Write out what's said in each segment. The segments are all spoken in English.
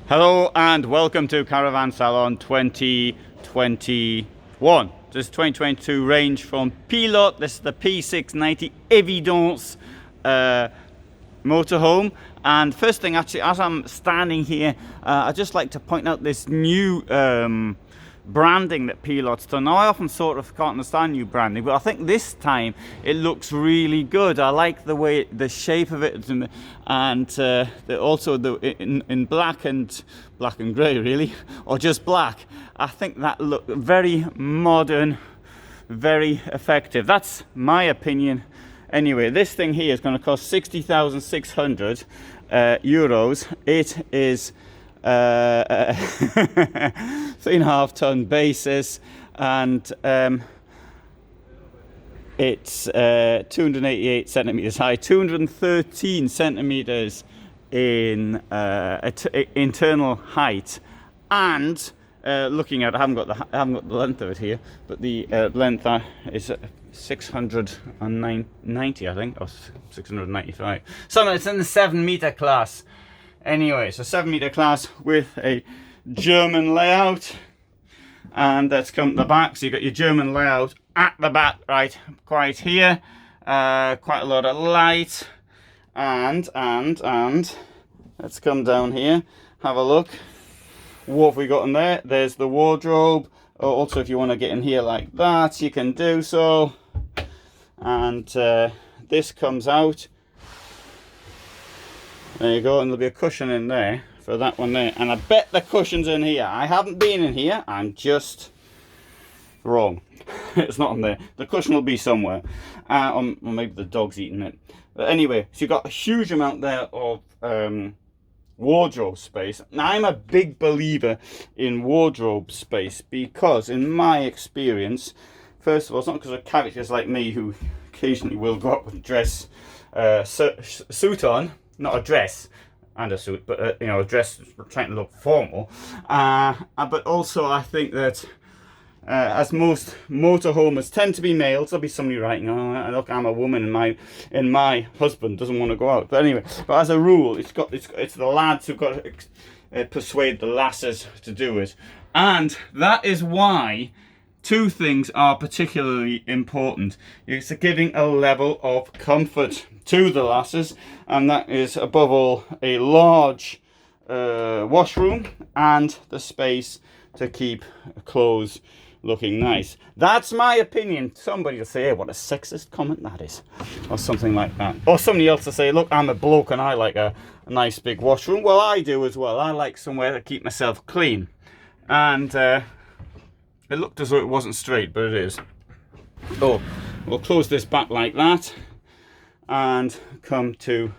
Hello and welcome to Caravan Salon 2021. This is 2022 range from Pilote. This is the P690 Evidence motorhome. And first thing, actually, as I'm standing here, I'd just like to point out this new branding that Pilote's done. Now, I often sort of can't understand new branding, but I think this time it looks really good. I like the way, the shape of it, and also in black and grey, really, or just black. I think that look very modern, very effective. That's my opinion. Anyway, this thing here is going to cost 60,600 euros. It is 3.5 ton basis, and it's 288 centimeters high, 213 centimeters in internal height, and looking at, I haven't got the length of it here, but the length is 690, I think, or 695. So it's in the 7 meter class. Anyway, so 7 meter class with a German layout, and that's come to the back. So you got your German layout at the back, right, quite here. Quite a lot of light, and let's come down here, have a look. What have we got in there? There's the wardrobe. Also, if you want to get in here like that, you can do so. And this comes out. There you go, and there'll be a cushion in there for that one there. And I bet the cushion's in here. I haven't been in here, I'm just wrong. It's not in there. The cushion will be somewhere. Or maybe the dog's eating it. But anyway, so you've got a huge amount there of wardrobe space. Now, I'm a big believer in wardrobe space because, in my experience, first of all, it's not because of characters like me who occasionally will go up with a dress suit on. Not a dress and a suit, but you know, a dress trying to look formal. But also, I think that as most motorhomes tend to be males, there'll be somebody writing, "Oh, look, I'm a woman, and my husband doesn't want to go out." But anyway, but as a rule, it's the lads who've got to persuade the lasses to do it, and that is why two things are particularly important. It's giving a level of comfort to the lasses, and that is above all a large washroom and the space to keep clothes looking nice. That's my opinion. Somebody will say, "Hey, what a sexist comment that is," or something like that. Or somebody else will say, "Look, I'm a bloke and I like a nice big washroom." Well, I do as well. I like somewhere to keep myself clean. And it looked as though it wasn't straight, but it is. Oh, we'll close this back like that and come to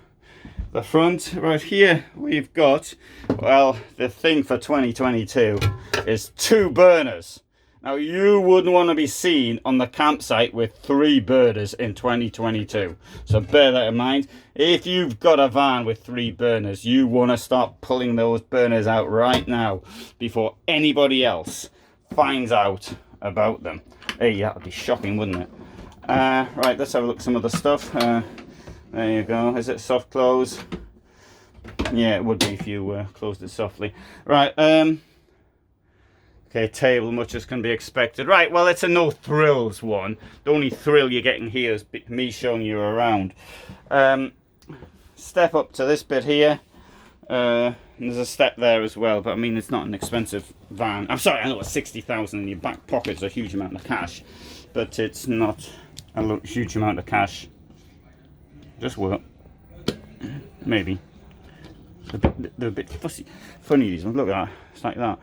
the front. Right here we've got, well, the thing for 2022 is 2 burners. Now, you wouldn't want to be seen on the campsite with 3 burners in 2022, so bear that in mind. If you've got a van with 3 burners, you want to start pulling those burners out right now before anybody else finds out about them. Hey, that would be shocking, wouldn't it? Right, let's have a look at some of the stuff. There you go. Is it soft close? Yeah, it would be if you closed it softly. Right, okay, table, much as can be expected. Right, well, it's a no thrills one. The only thrill you're getting here is me showing you around. Step up to this bit here. There's a step there as well, but I mean, it's not an expensive van. I'm sorry, I know it's 60,000 in your back pocket's a huge amount of cash, but it's not a huge amount of cash. Just work. Maybe. They're a bit funny, these ones. Look at that. It's like that.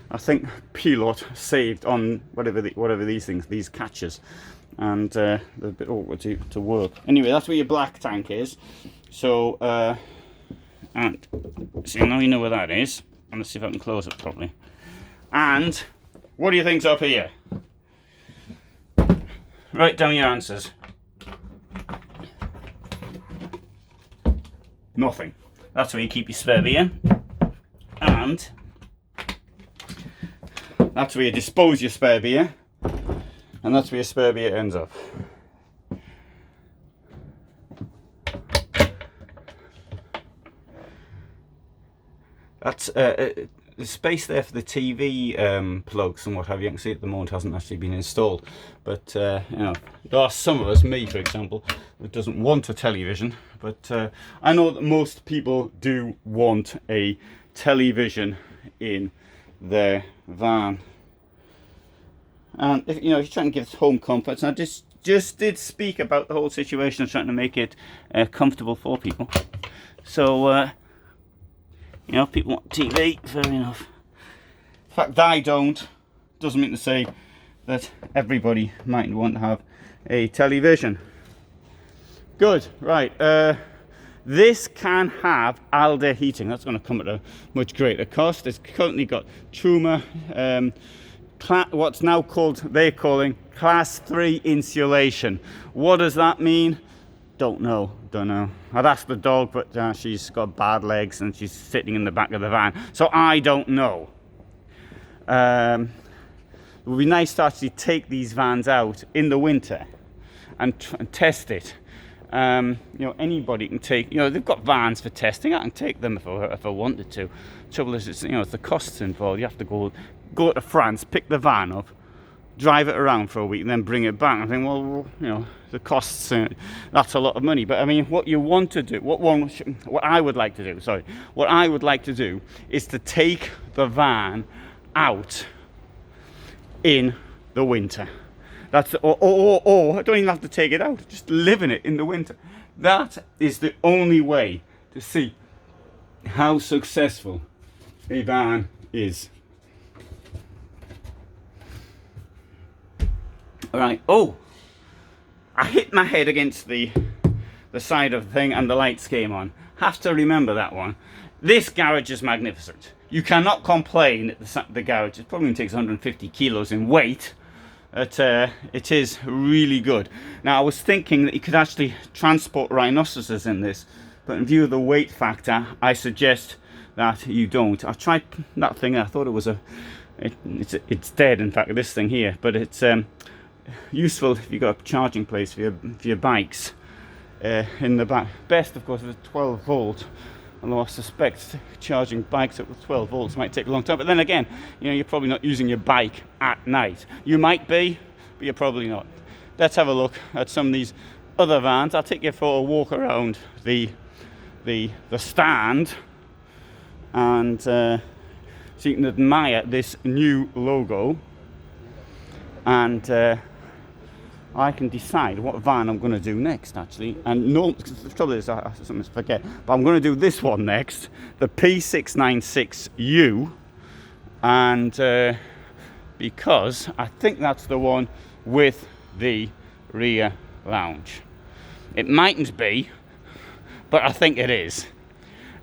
I think Pilote saved on whatever these things, these catches, and they're a bit awkward to work. Anyway, that's where your black tank is. So, and so now you know where that is. And let's see if I can close it properly. And what do you think's up here? Write down your answers. Nothing. That's where you keep your spare beer, and that's where you dispose your spare beer, and that's where your spare beer ends up. That's the space there for the TV plugs and what have you. You can see at the moment hasn't actually been installed, but you know, there are some of us, me for example, that doesn't want a television, but I know that most people do want a television in their van. And if you know, if you're trying to give home comforts, and I just did speak about the whole situation of trying to make it comfortable for people. So you know, if people want TV, fair enough. The fact that I don't doesn't mean to say that everybody might want to have a television. Good, right. This can have Alde heating. That's going to come at a much greater cost. It's currently got Truma, what's now called, they're calling Class 3 insulation. What does that mean? Don't know. I'd ask the dog, but she's got bad legs and she's sitting in the back of the van, so I don't know. It would be nice to actually take these vans out in the winter and test it. You know, anybody can take, you know, they've got vans for testing. I can take them if I wanted to. Trouble is, it's, you know, it's the costs involved. You have to go to France, pick the van up, drive it around for a week, and then bring it back. I think, well, you know, the costs, that's a lot of money. But I mean, what you want to do, what I would like to do is to take the van out in the winter. That's or I don't even have to take it out, just live in it in the winter. That is the only way to see how successful a van is. All right. Oh, I hit my head against the side of the thing and the lights came on. Have to remember that one. This garage is magnificent. You cannot complain at the garage. It probably takes 150 kilos in weight. But it is really good. Now, I was thinking that you could actually transport rhinoceroses in this, but in view of the weight factor, I suggest that you don't. I tried that thing. I thought it was it's dead. In fact, this thing here, but it's useful if you've got a charging place for your bikes in the back. Best, of course, is a 12 volt. Although I suspect charging bikes up with 12 volts might take a long time. But then again, you know, you're probably not using your bike at night. You might be, but you're probably not. Let's have a look at some of these other vans. I'll take you for a walk around the stand, and so you can admire this new logo, and I can decide what van I'm going to do next, actually. And no, the trouble is, I sometimes forget, but I'm going to do this one next, the P690U, and because I think that's the one with the rear lounge. It mightn't be, but I think it is.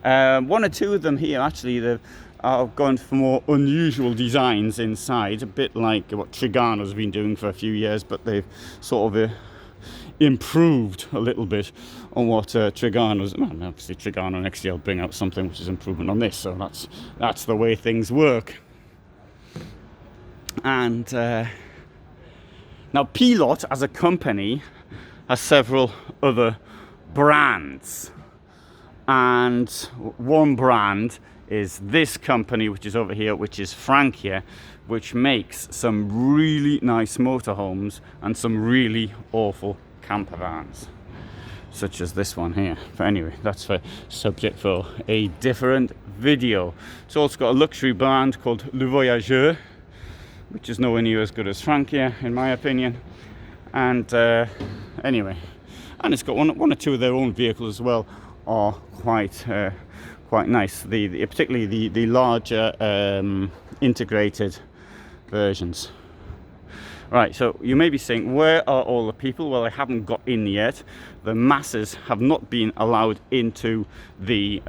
One or two of them here, actually, I've gone for more unusual designs inside, a bit like what Trigano's been doing for a few years, but they've sort of improved a little bit on what Trigano's. Well, obviously Trigano next year will bring out something which is improvement on this, so that's the way things work. And now Pilote as a company has several other brands, and one brand is this company, which is over here, which is Frankia, which makes some really nice motorhomes and some really awful campervans, such as this one here. But anyway, that's for subject for a different video. It's also got a luxury brand called Le Voyageur, which is nowhere near as good as Frankia, in my opinion. And anyway, and it's got one or two of their own vehicles as well, are quite nice. Particularly the larger integrated versions. Right, so you may be saying, where are all the people? Well, they haven't got in yet. The masses have not been allowed into the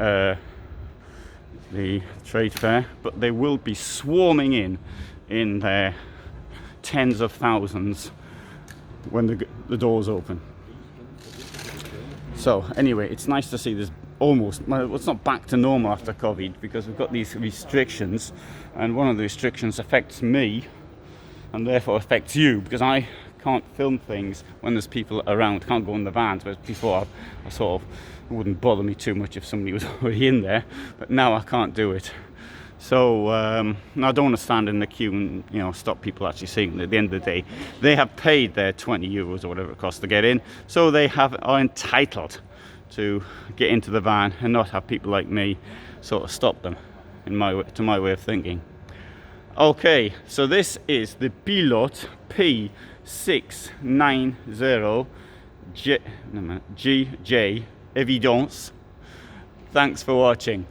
trade fair, but they will be swarming in their tens of thousands when the doors open. So anyway, it's nice to see this almost, well, it's not back to normal after COVID, because we've got these restrictions, and one of the restrictions affects me and therefore affects you, because I can't film things when there's people around, can't go in the vans, whereas before I sort of, it wouldn't bother me too much if somebody was already in there, but now I can't do it. So I don't want to stand in the queue and, you know, stop people actually seeing it. At the end of the day, they have paid their 20 euros or whatever it costs to get in, so they are entitled to get into the van and not have people like me sort of stop them, to my way of thinking. Okay, so this is the Pilote P690 GJ Evidence. Thanks for watching.